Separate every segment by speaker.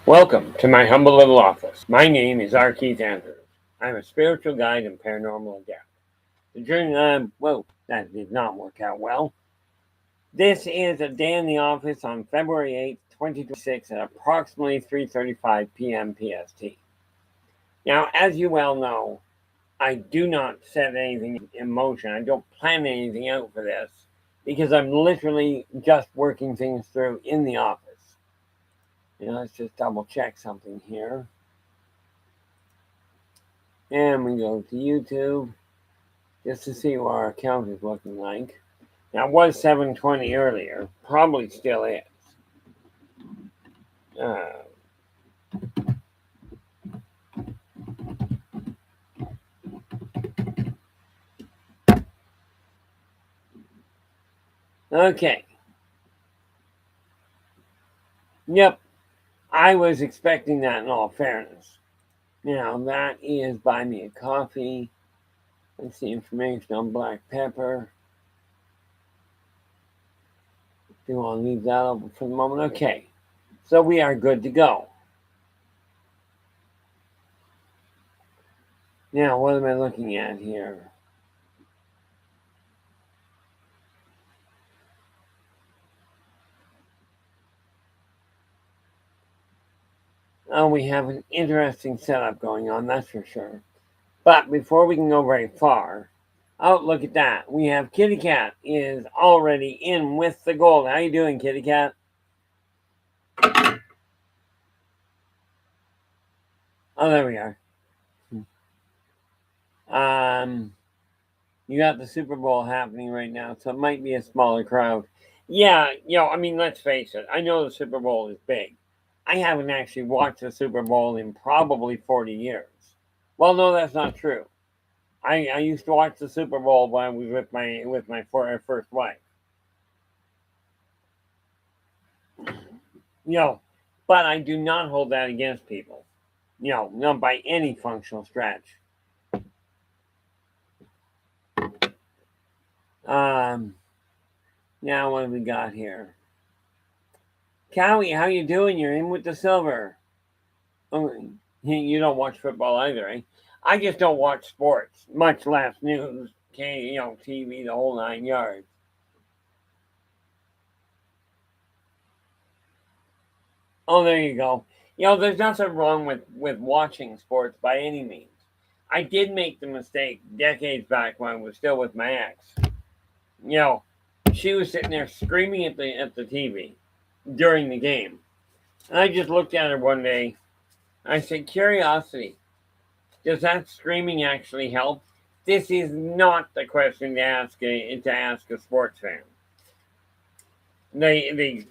Speaker 1: Welcome to my humble little office. My name is R. Keith Andrews. I'm a spiritual guide and paranormal adept. The journey that did not work out well. This is a day in the office on February 8th, 2026 at approximately 3:35 p.m. PST. Now, as you well know, I do not set anything in motion. I don't plan anything out for this because I'm literally just working things through in the office. Let's just double check something here. And we go to YouTube just to see what our account is looking like. Now, it was 720 earlier. Probably still is. Uh, okay. Yep. I was expecting that in all fairness. Now, that is Buy Me a Coffee. Let's see information on black pepper. Do you want to leave that open for the moment? Okay. So we are good to go. Now, what am I looking at here? Oh, we have an interesting setup going on, that's for sure. But before we can go very far, oh, look at that. We have Kitty Cat is already in with the gold. How you doing, Kitty Cat? Oh, there we are. You got the Super Bowl happening right now, so it might be a smaller crowd. Yeah, let's face it. I know the Super Bowl is big. I haven't actually watched the Super Bowl in probably 40 years. Well, no, that's not true. I used to watch the Super Bowl when I was with my first wife. You know, but I do not hold that against people. Not by any functional stretch. Um, Now what have we got here? Cowie, how you doing? You're in with the silver. Oh, you don't watch football either, eh? I just don't watch sports, much less news. TV, the whole 9 yards. Oh, there you go. There's nothing wrong with watching sports by any means. I did make the mistake decades back when I was still with my ex. You know, she was sitting there screaming at the TV during the game. And I just looked at her one day. I said, "Curiosity, does that screaming actually help?" This is not the question to ask a sports fan. The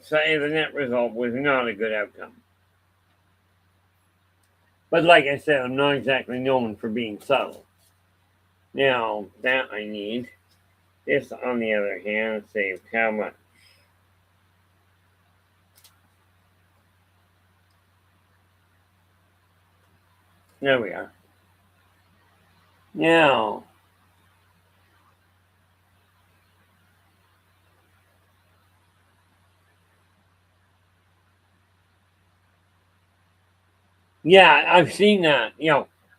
Speaker 1: net result was not a good outcome. But like I said, I'm not exactly known for being subtle. Now that I need. This, on the other hand, saves how much? There we are. Now, yeah, I've seen that.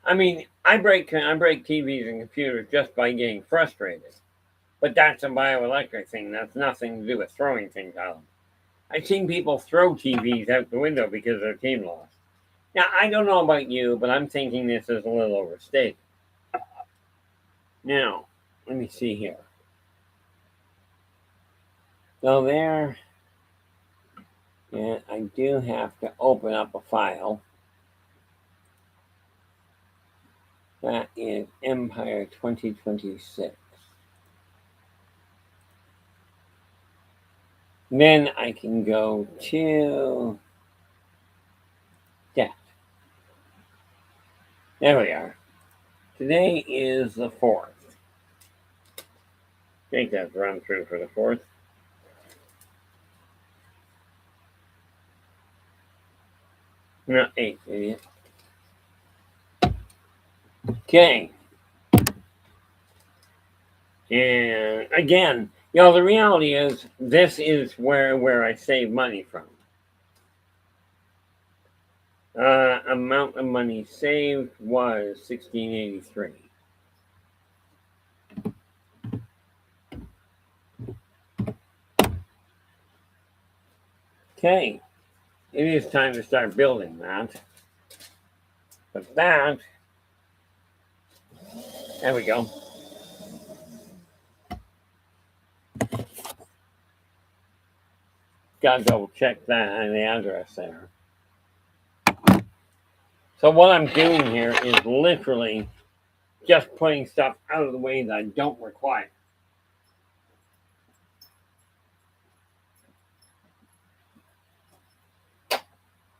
Speaker 1: I break TVs and computers just by getting frustrated. But that's a bioelectric thing. That's nothing to do with throwing things out. I've seen people throw TVs out the window because their team lost. Now, I don't know about you, but I'm thinking this is a little overstated. Now, let me see here. So there, yeah, I do have to open up a file. That is Empire 2026. Then I can go to that. There we are. Today is the 4th. I think that's run through for the 4th. No, 8th, idiot. Okay. And again, the reality is this is where I save money from. Amount of money saved was $16.83. Okay, it is time to start building that. But that, there we go. Gotta double check that and the address there. So what I'm doing here is literally just putting stuff out of the way that I don't require.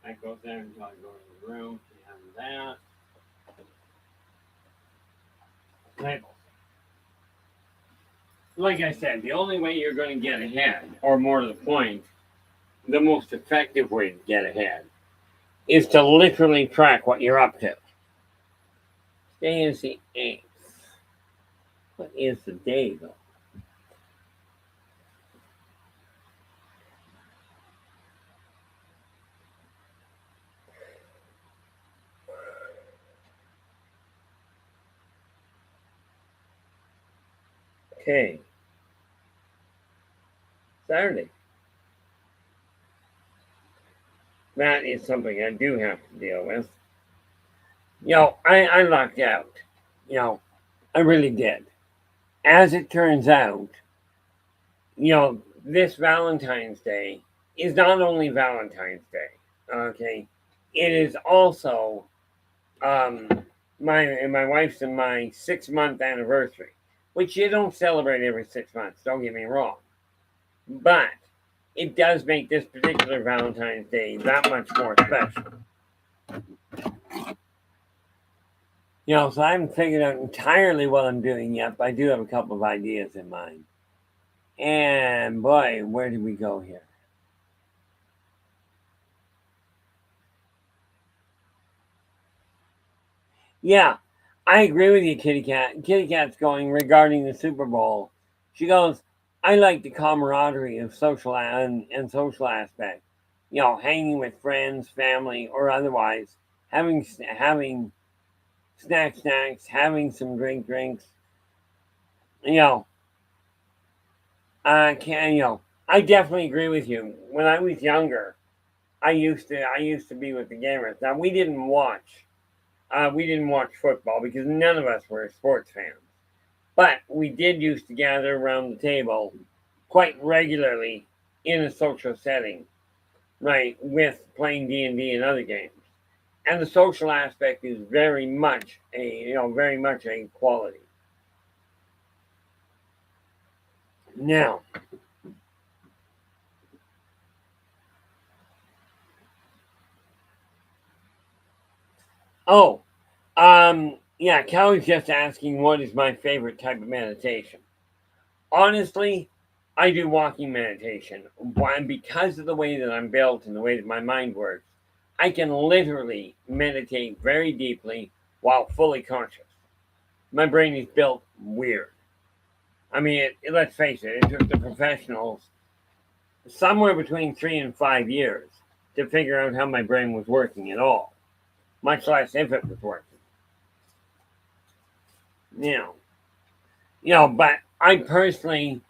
Speaker 1: That goes there until I go to the room and that. Labels. Like I said, the only way you're going to get ahead, or more to the point, the most effective way to get ahead, is to literally track what you're up to. Today is the 8th. What is the day, though? Okay. Saturday. That is something I do have to deal with. I lucked out. I really did. As it turns out, this Valentine's Day is not only Valentine's Day, okay? It is also my wife's and my 6-month anniversary, which you don't celebrate every 6 months, don't get me wrong. But it does make this particular Valentine's Day that much more special. So I haven't figured out entirely what I'm doing yet, but I do have a couple of ideas in mind. And boy, where did we go here? Yeah, I agree with you, Kitty Cat. Kitty Cat's going regarding the Super Bowl. She goes, I like the camaraderie of social and social aspect. Hanging with friends, family, or otherwise, having snacks, having some drinks. I definitely agree with you. When I was younger, I used to be with the gamers. Now we didn't watch football because none of us were sports fans. But we did used to gather around the table quite regularly in a social setting, right, with playing D&D and other games. And the social aspect is very much a quality. Now, yeah, Callie's just asking what is my favorite type of meditation. Honestly, I do walking meditation. Because of the way that I'm built and the way that my mind works, I can literally meditate very deeply while fully conscious. My brain is built weird. I mean, let's face it, it took the professionals somewhere between 3 and 5 years to figure out how my brain was working at all, much less if it was working. But I personally,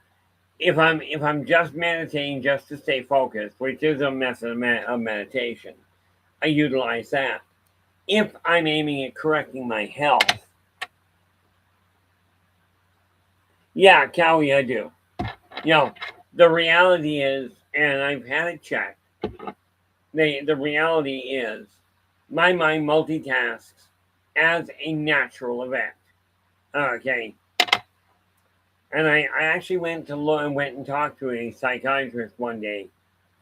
Speaker 1: if I'm just meditating just to stay focused, which is a method of meditation, I utilize that. If I'm aiming at correcting my health, yeah, Cowie, I do. The reality is, and I've had it checked, the reality is my mind multitasks as a natural event. Okay. And I actually went and talked to a psychiatrist one day,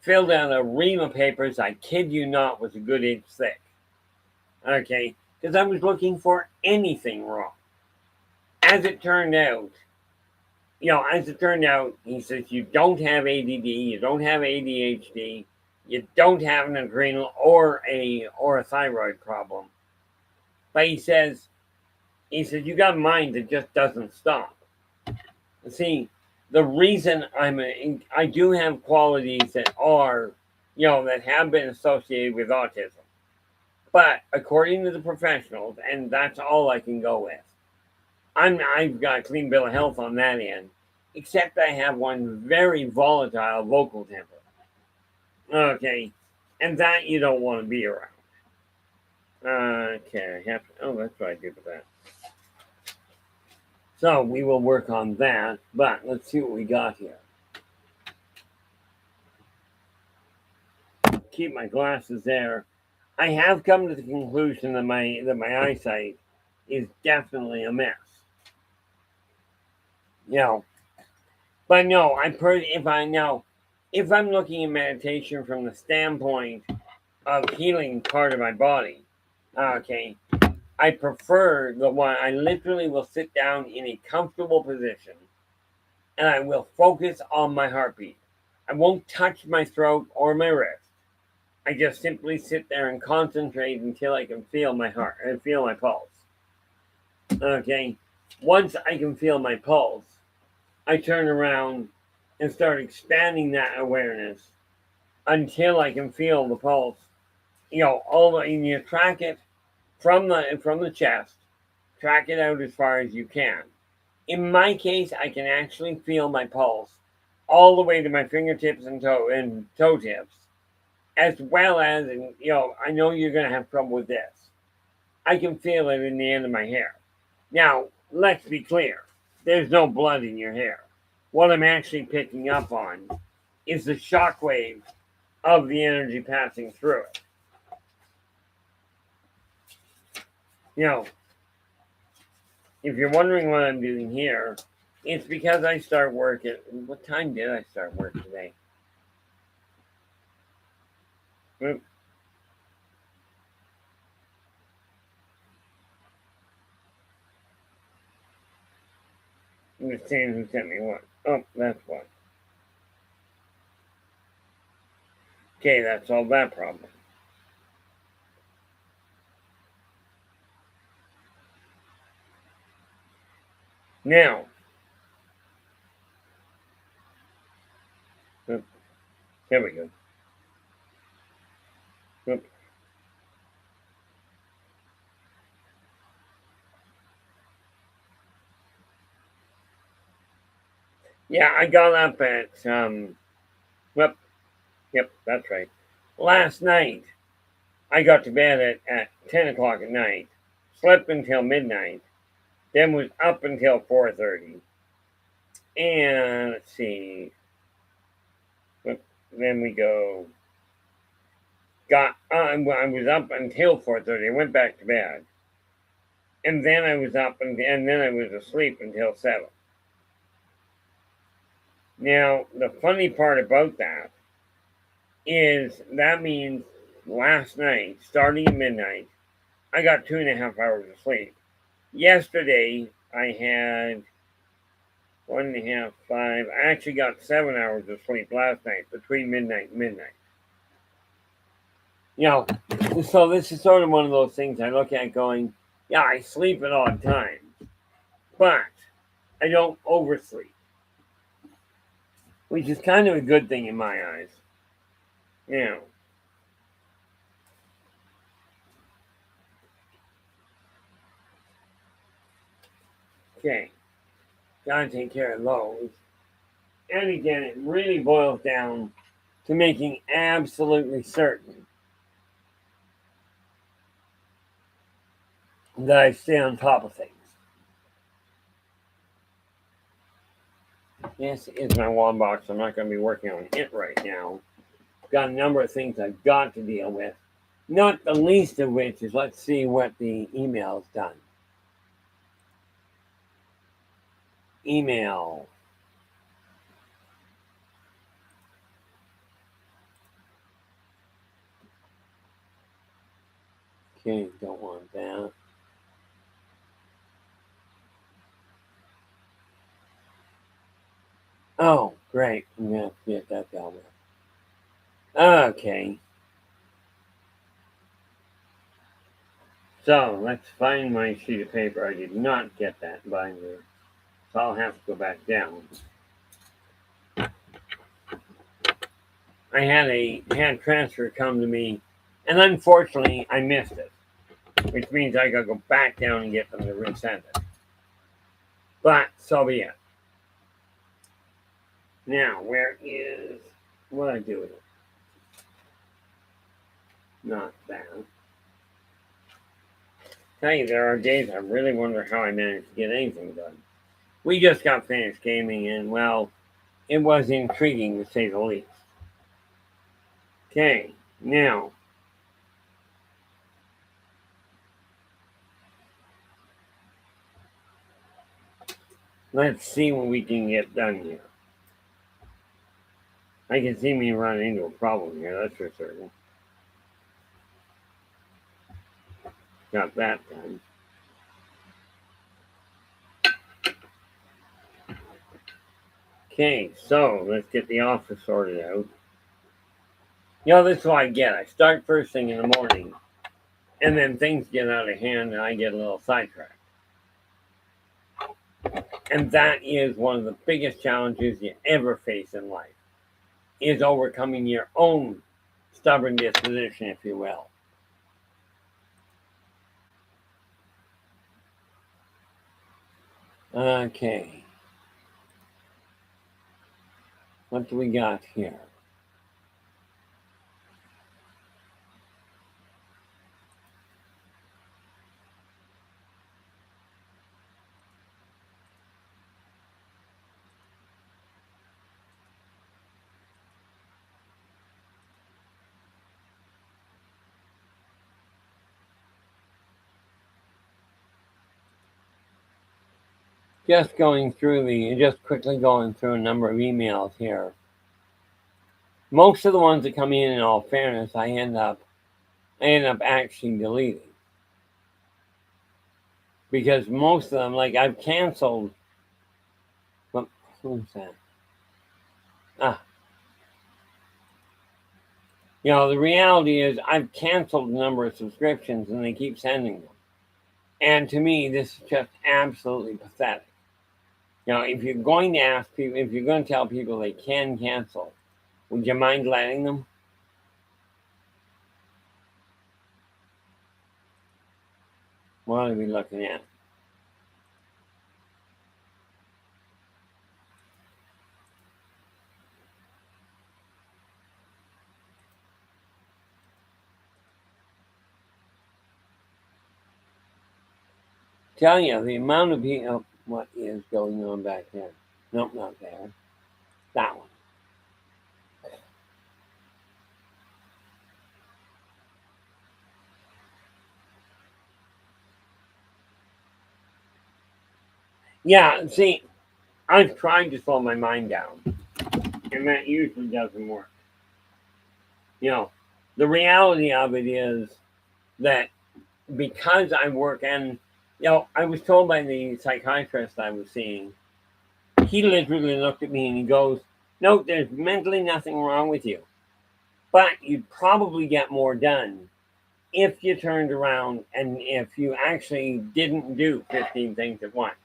Speaker 1: filled out a ream of papers, I kid you not, was a good inch thick. Okay. Because I was looking for anything wrong. As it turned out, he says you don't have ADD, you don't have ADHD, you don't have an adrenal or a thyroid problem. But he says you got a mind that just doesn't stop. See, the reason I do have qualities that are, that have been associated with autism. But according to the professionals, and that's all I can go with, I've got a clean bill of health on that end, except I have one very volatile vocal temper. Okay, and that you don't want to be around. Okay, I have to, oh, that's what I did with that. So we will work on that, but let's see what we got here. Keep my glasses there. I have come to the conclusion that my eyesight is definitely a mess. You know, but no, if I'm looking at meditation from the standpoint of healing part of my body, okay, I prefer the one I literally will sit down in a comfortable position and I will focus on my heartbeat. I won't touch my throat or my wrist. I just simply sit there and concentrate until I can feel my heart and feel my pulse. Okay. Once I can feel my pulse, I turn around and start expanding that awareness until I can feel the pulse. You know, and you track it from the chest, track it out as far as you can. In my case, I can actually feel my pulse all the way to my fingertips and toe tips, as well as, and I know you're going to have trouble with this. I can feel it in the end of my hair. Now, let's be clear. There's no blood in your hair. What I'm actually picking up on is the shockwave of the energy passing through it. If you're wondering what I'm doing here, it's because I start work at, what time did I start work today? I'm just seeing who sent me what. Oh, that's what. Okay, that solved that problem. Now, there we go. Yeah, I got up at yep, that's right. Last night, I got to bed at 10 o'clock at night, slept until midnight, then was up until 4:30. And let's see, then we go, I was up until 4:30. I went back to bed. And then I was up and then I was asleep until 7. Now, the funny part about that is that means last night, starting at midnight, I got 2.5 hours of sleep. Yesterday, I had 1.5, 5. I actually got 7 hours of sleep last night between midnight and midnight. So this is sort of one of those things I look at going, yeah, I sleep at odd times, but I don't oversleep, which is kind of a good thing in my eyes. Okay, gotta take care of those. And again, it really boils down to making absolutely certain that I stay on top of things. This is my wand box. I'm not going to be working on it right now. Got a number of things I've got to deal with. Not the least of which is, let's see what the email's done. Email. Okay, don't want that. Oh, great. I'm going to have to get that down there. Okay. So let's find my sheet of paper. I did not get that binder, so I'll have to go back down. I had a hand transfer come to me And unfortunately, I missed it, which means I gotta go back down and get them to resend it. But so be it. Now, where is what I do with it? Not that. Tell you, there are days I really wonder how I managed to get anything done. We just got finished gaming, and well, it was intriguing to say the least. Okay, now let's see what we can get done here. I can see me running into a problem here, that's for certain. Got that done. Okay, so let's get the office sorted out. You know, this is what I get. I start first thing in the morning, and then things get out of hand, and I get a little sidetracked. And that is one of the biggest challenges you ever face in life, is overcoming your own stubborn disposition, if you will. Okay. What do we got here? Just quickly going through a number of emails here. Most of the ones that come in all fairness, I end up actually deleting. Because most of them, like I've canceled. What, who's that? Ah, the reality is I've canceled a number of subscriptions and they keep sending them. And to me, this is just absolutely pathetic. If you're going to ask people, if you're going to tell people they can cancel, would you mind letting them? What are we looking at? Tell you the amount of people. What is going on back there? Nope, not there. That one. Yeah, see, I've tried to slow my mind down, and that usually doesn't work. You know, the reality of it is that because I work and I was told by the psychiatrist I was seeing, he literally looked at me and he goes, "No, there's mentally nothing wrong with you, but you'd probably get more done if you turned around and if you actually didn't do 15 things at once."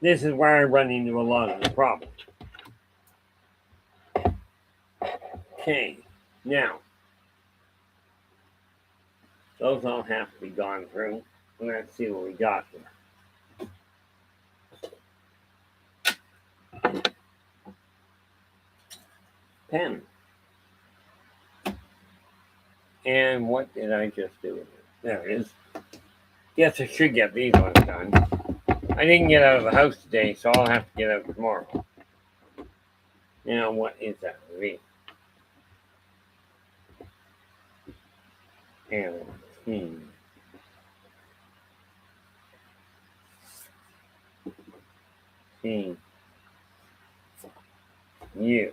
Speaker 1: This is where I run into a lot of the problems. Okay, now those all have to be gone through. Let's see what we got here. Pen. And what did I just do with it? There it is. Guess I should get these ones done. I didn't get out of the house today, so I'll have to get out tomorrow. Now, what is that? V. L. T. C. U.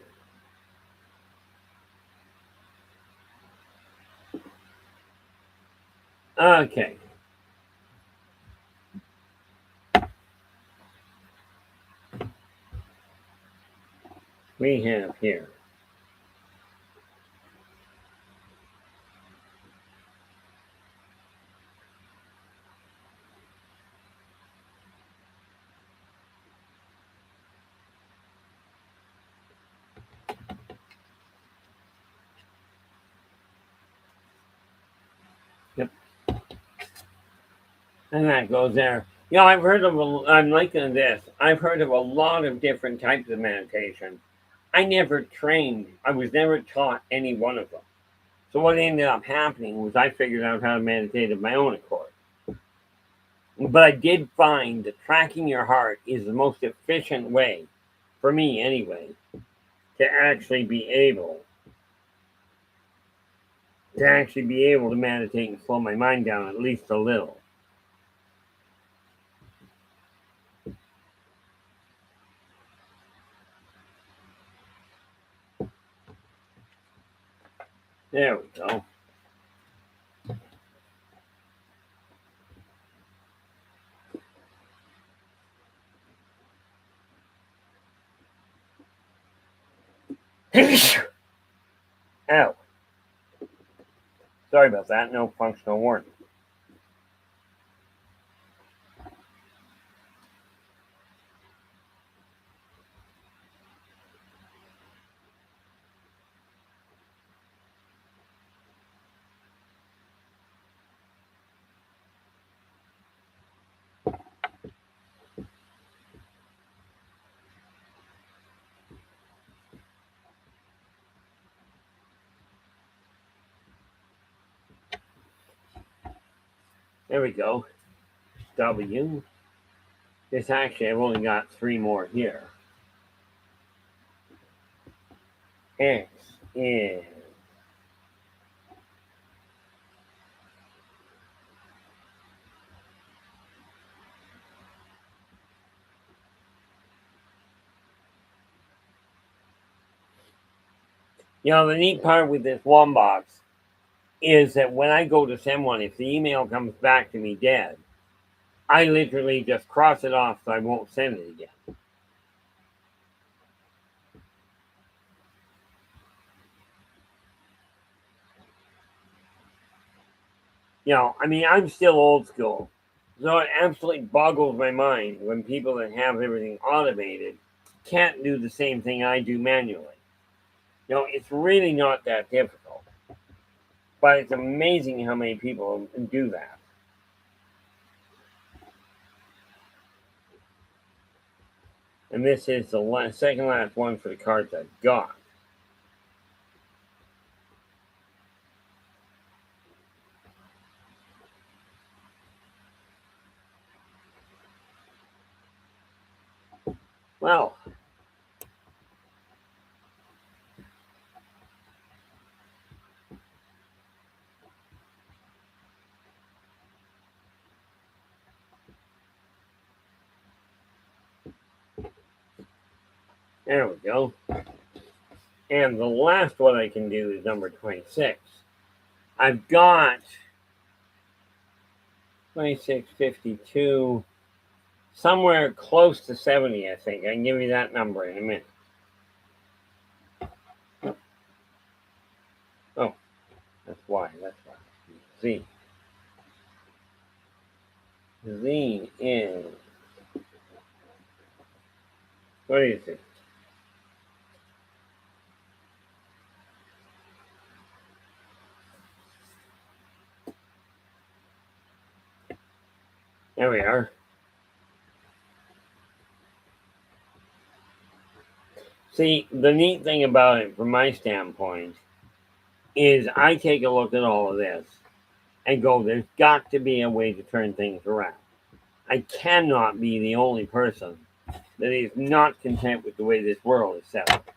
Speaker 1: Okay. We have here. And that goes there. I've heard of, I'm liking this. I've heard of a lot of different types of meditation. I never trained, I was never taught any one of them. So what ended up happening was I figured out how to meditate of my own accord. But I did find that tracking your heart is the most efficient way, for me anyway, to actually be able to meditate and slow my mind down at least a little. There we go. Ow. Sorry about that. No functional warning. There we go. W. This actually, I've only got 3 more here. X is the neat part with this one box is that when I go to send one, if the email comes back to me dead, I literally just cross it off so I won't send it again. I'm still old school. So it absolutely boggles my mind when people that have everything automated can't do the same thing I do manually. It's really not that difficult. But it's amazing how many people do that. And this is the second last one for the cards I've got. Well, there we go. And the last one I can do is number 26. I've got 26, 52, somewhere close to 70, I think. I can give you that number in a minute. Oh, that's why. Z. Z is, what is it? There we are. See, the neat thing about it from my standpoint is I take a look at all of this and go, there's got to be a way to turn things around. I cannot be the only person that is not content with the way this world is set up.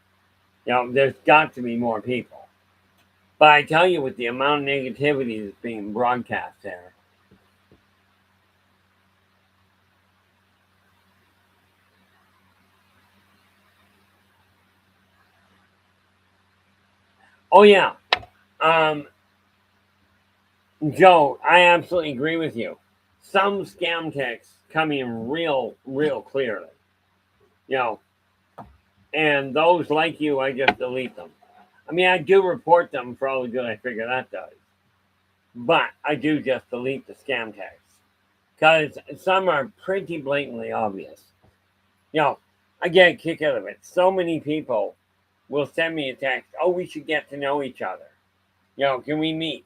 Speaker 1: There's got to be more people. But I tell you, with the amount of negativity that's being broadcast there, oh yeah, Joe, I absolutely agree with you. Some scam texts come in real clearly, you know, and those like you, I just delete them. I do report them for all the good I figure that does, but I do just delete the scam texts because some are pretty blatantly obvious. You know, I get a kick out of it. So many people will send me a text, oh, we should get to know each other. Can we meet?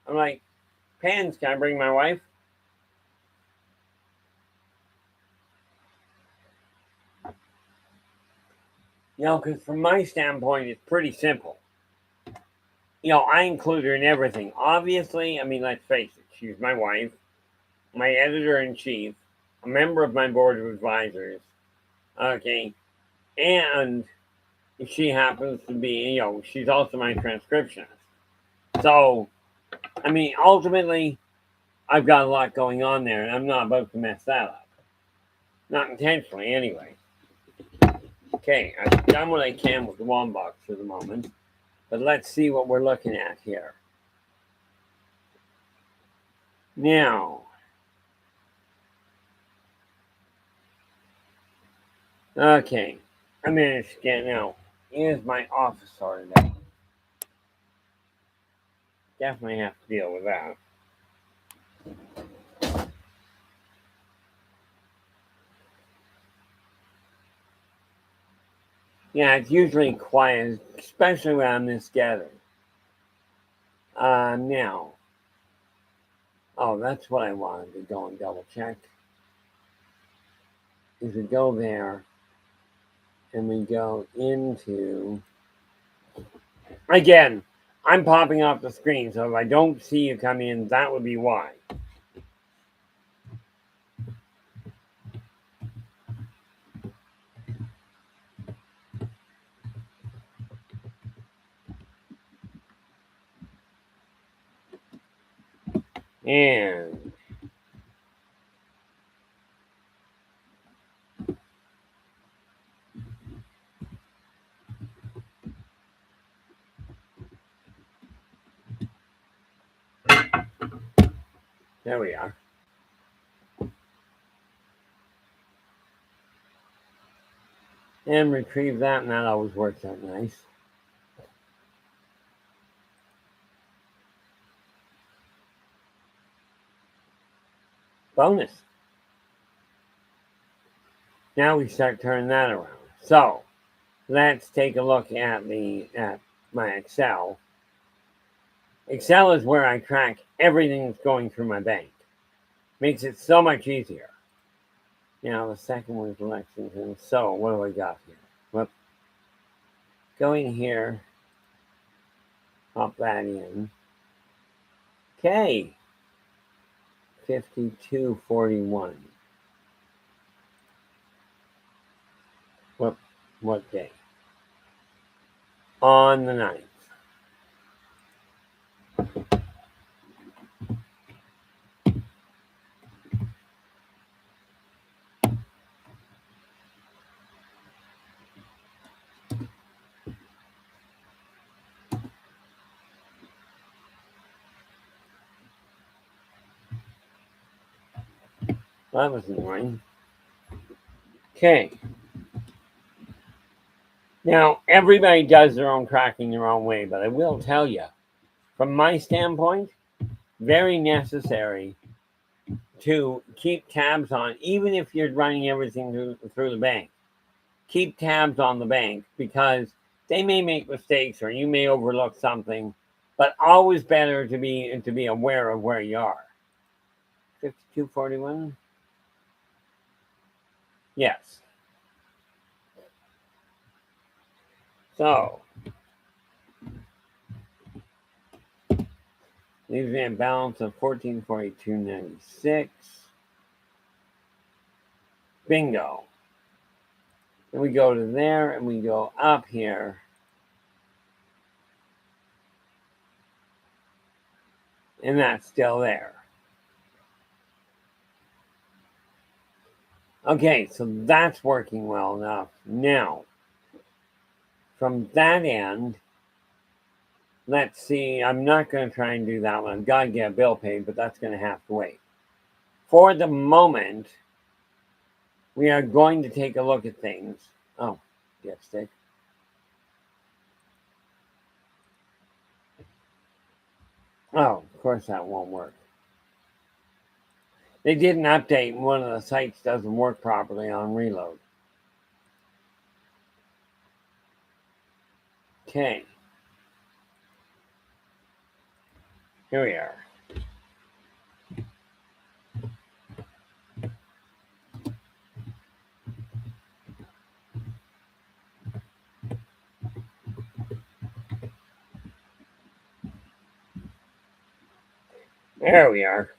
Speaker 1: I'm like, Pans, can I bring my wife? Because from my standpoint, it's pretty simple. I include her in everything. Obviously, I mean, let's face it, she's my wife, my editor in chief, a member of my board of advisors, okay, and she happens to be, she's also my transcriptionist. So, I mean, ultimately, I've got a lot going on there, and I'm not about to mess that up. Not intentionally, anyway. Okay, I've done what I can with the Wombox for the moment, but let's see what we're looking at here. Now, okay, I managed to get out. Here's my office sorted out. Definitely have to deal with that. Yeah, it's usually quiet, especially when I'm this gathering. Now, that's what I wanted to go and double check. Is we go there and we go into. Again, I'm popping off the screen, so if I don't see you come in, that would be why. And there we are. And retrieve that, and that always works out nice. Bonus. Now we start turning that around. So let's take a look at my Excel. Excel is where I track everything that's going through my bank. Makes it so much easier. Now the second one is Lexington. So what do I got here? Well, go in here, pop that in. Okay. 5241. What day? On the 9th. That was annoying. Okay. Now, everybody does their own tracking their own way, but I will tell you, from my standpoint, very necessary to keep tabs on, even if you're running everything through the bank. Keep tabs on the bank because they may make mistakes or you may overlook something, but always better to be aware of where you are. 5241? Yes. So, leaves me a balance of 1442.96. Bingo. Then we go to there and we go up here. And that's still there. Okay, so that's working well enough. Now, from that end, let's see. I'm not going to try and do that one. I've got to get a bill paid, but that's going to have to wait. For the moment, we are going to take a look at things. Oh, dipstick. Oh, of course that won't work. They did an update and one of the sites doesn't work properly on reload. Okay. Here we are. There we are.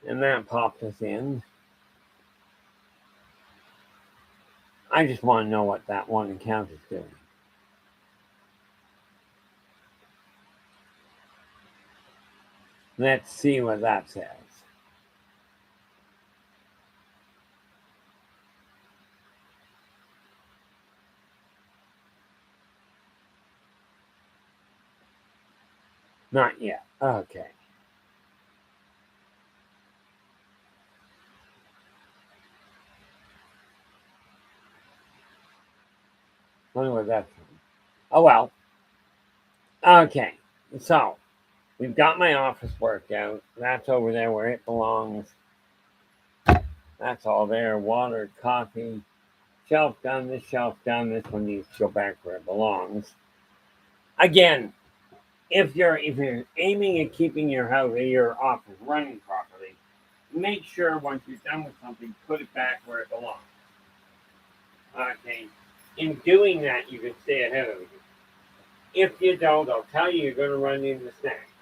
Speaker 1: And that popped us in. I just want to know what that one account is doing. Let's see what that says. Not yet. Okay. Wonder what that's from. Oh well. Okay. So we've got my office worked out. That's over there where it belongs. That's all there. Water, coffee, shelf done. This shelf done. This one needs to go back where it belongs. Again, if you're aiming at keeping your house or your office running properly, make sure once you're done with something, put it back where it belongs. Okay. In doing that, you can stay ahead of it. If you don't, I'll tell you you're going to run into snacks.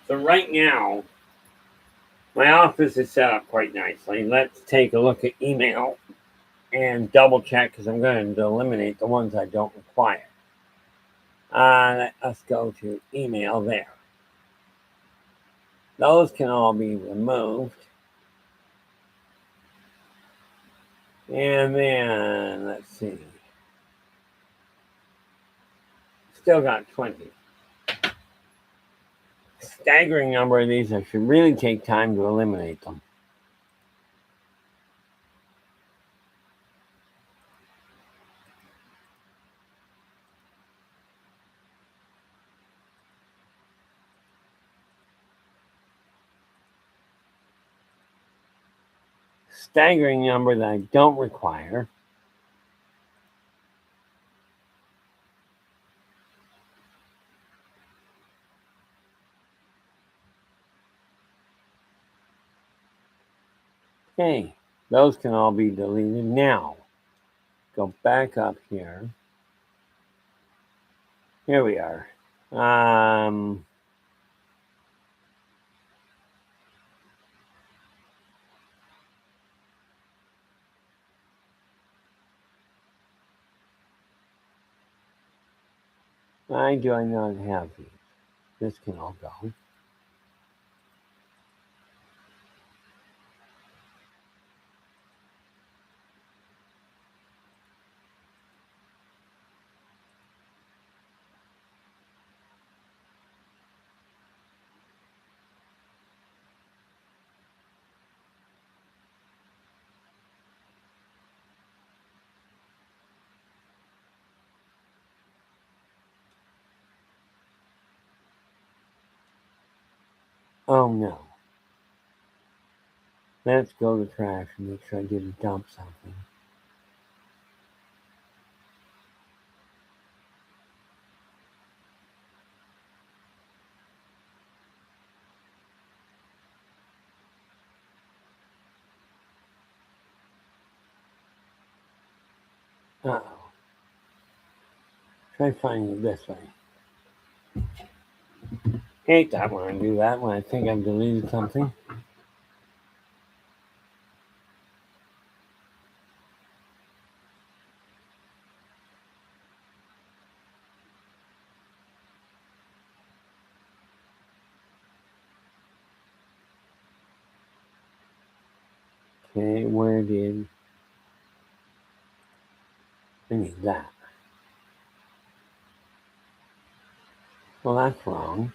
Speaker 1: So right now, my office is set up quite nicely. Let's take a look at email and double check because I'm going to eliminate the ones I don't require. Let's go to email there. Those can all be removed. And then, let's see. Still got 20. Staggering number of these. I should really take time to eliminate them. Staggering number that I don't require. Okay, those can all be deleted now. Go back up here. Here we are. Why do I not have these? This can all go. Oh no. Let's go to trash and make sure I didn't dump something. Uh-oh. Try finding it this way. Hate that when I do that, when I think I've deleted something. Okay, where did... I need that. Well, that's wrong.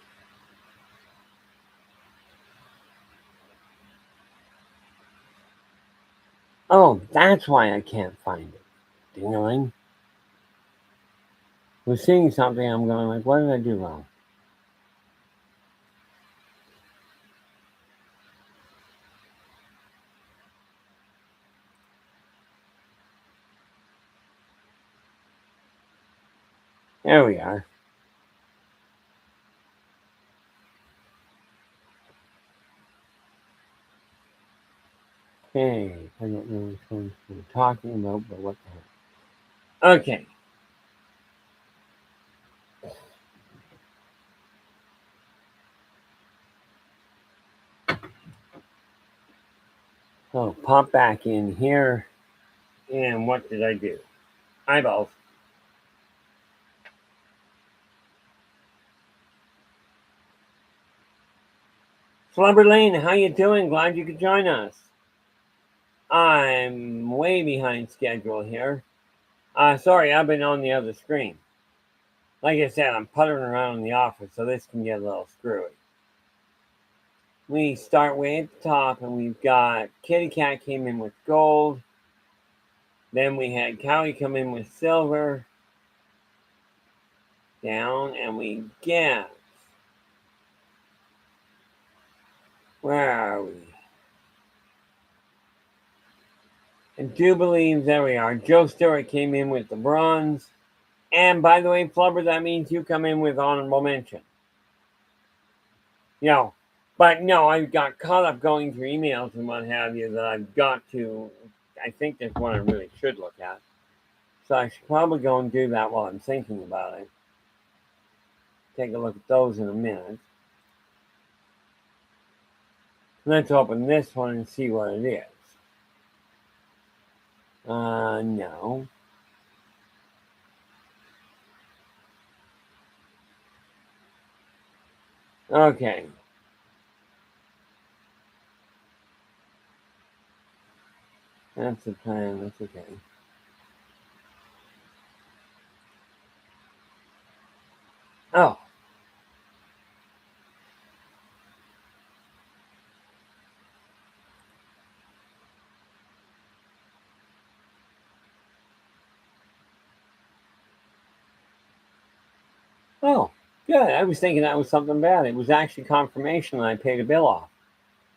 Speaker 1: Oh, that's why I can't find it. Ding-a-ling. I was seeing something, I'm going like, what did I do wrong? There we are. Hey, I don't know what we're talking about, but what the heck. Okay. So pop back in here. And what did I do? Eyeballs. Flubber Lane, how you doing? Glad you could join us. I'm way behind schedule here. Sorry, I've been on the other screen. Like I said, I'm puttering around in the office, so this can get a little screwy. We start way at the top, and we've got Kitty Cat came in with gold. Then we had Cowie come in with silver. Down, and we get. Where are we? I do believe, there we are. Joe Stewart came in with the bronze. And by the way, Flubber, that means you come in with honorable mention. But no, I got caught up going through emails and what have you that I've got to. I think there's one I really should look at. So I should probably go and do that while I'm thinking about it. Take a look at those in a minute. Let's open this one and see what it is. No. Okay. That's the plan. That's okay. Oh. Oh, good. I was thinking that was something bad. It was actually confirmation that I paid a bill off.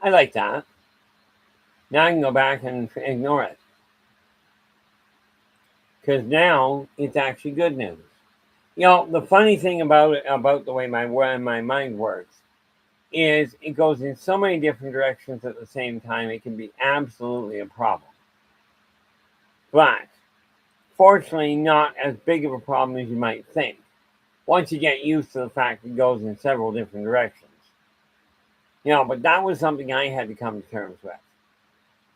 Speaker 1: I like that. Now I can go back and ignore it. Because now it's actually good news. The funny thing about the way my mind works is it goes in so many different directions at the same time. It can be absolutely a problem. But fortunately, not as big of a problem as you might think. Once you get used to the fact it goes in several different directions. But that was something I had to come to terms with.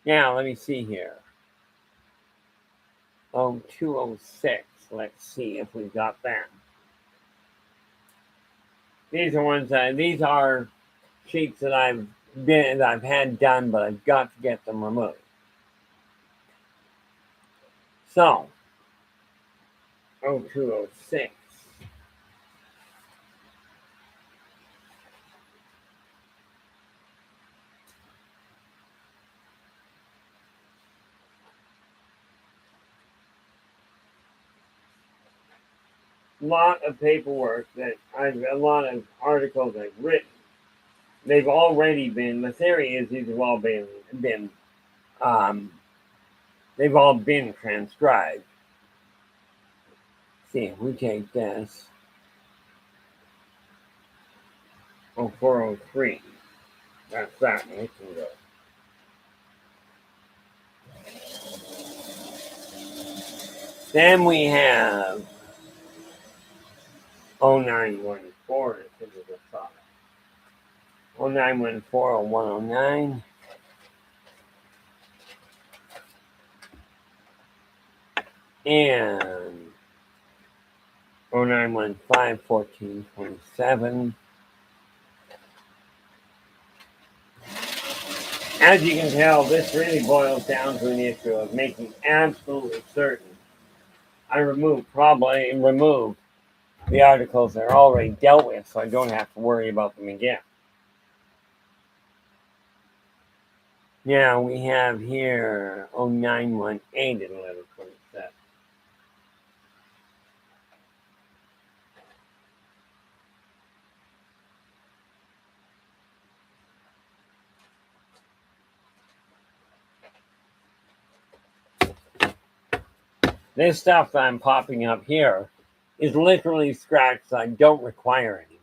Speaker 1: Now, let me see here. 206. Let's see if we've got that. These are sheets that I've had done, but I've got to get them removed. So, 206. Lot of paperwork a lot of articles I've written. They've already been. The theory is these have all been they've all been transcribed. See, if we take this. 403. That's that one. It can go. Then we have 0914. This is a thought. 0914 0109. And 0915 1427. As you can tell, this really boils down to an issue of making absolutely certain I remove the articles that are already dealt with so I don't have to worry about them again. Now we have here 0918 and 1127. This stuff that I'm popping up here is literally scratch that I don't require anymore.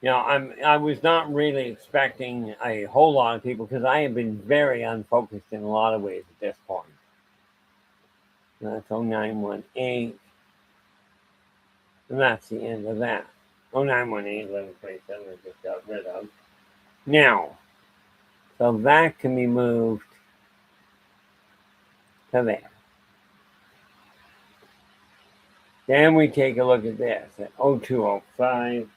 Speaker 1: I was not really expecting a whole lot of people because I have been very unfocused in a lot of ways at this point. That's 0918, and that's the end of that. 0918, 1127, I just got rid of. Now, so that can be moved to there. Then we take a look at this at 0205.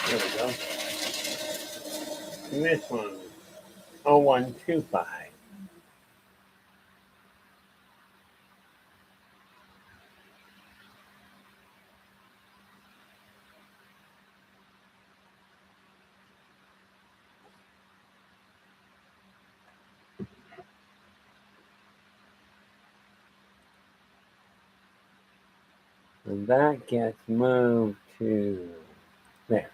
Speaker 1: There we go. And this one, 0125. And that gets moved to there.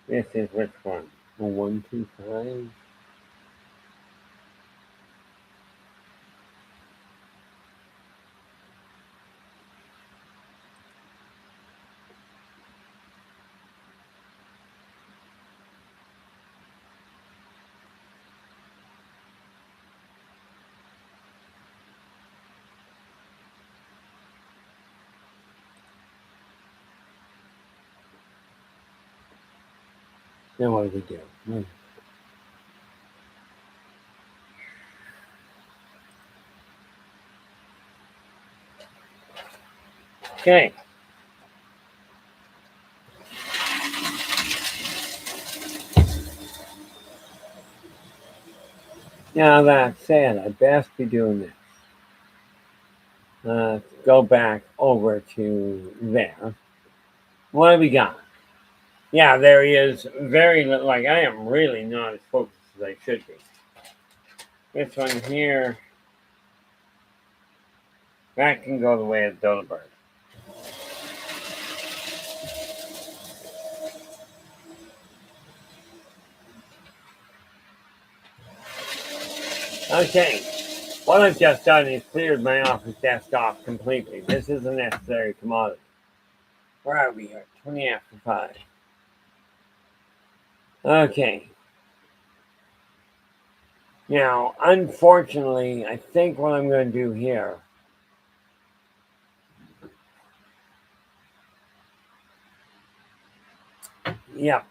Speaker 1: This is which one? 0125. Then what do we do? Okay. Now that said, I'd best be doing this. Go back over to there. What have we got? Yeah, there is very little. Like, I am really not as focused as I should be. This one here, that can go the way of Bilderberg. Okay, what I've just done is cleared my office desktop completely. This is a necessary commodity. Where are we here? 20 after 5. Okay. Now, unfortunately, I think what I'm going to do here. Yeah,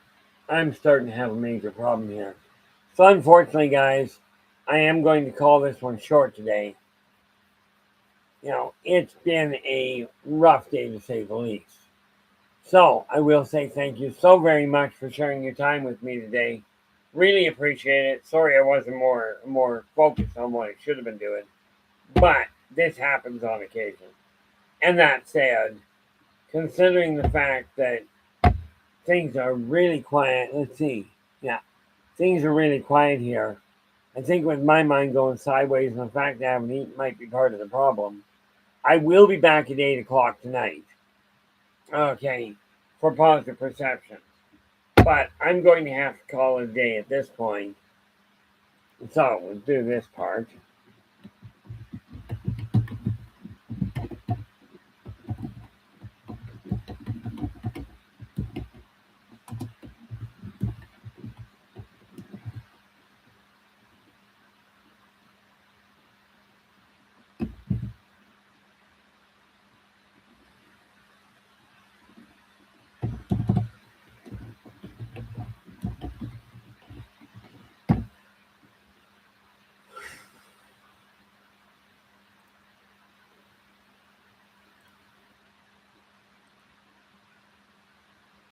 Speaker 1: I'm starting to have a major problem here. So, unfortunately, guys, I am going to call this one short today. It's been a rough day to say the least. So, I will say thank you so very much for sharing your time with me today. Really appreciate it. Sorry I wasn't more focused on what I should have been doing. But this happens on occasion. And that said, considering the fact that things are really quiet, let's see. Yeah, things are really quiet here. I think with my mind going sideways and the fact that I haven't eaten might be part of the problem. I will be back at 8 o'clock tonight. Okay, for positive perception. But I'm going to have to call it a day at this point. So we'll do this part.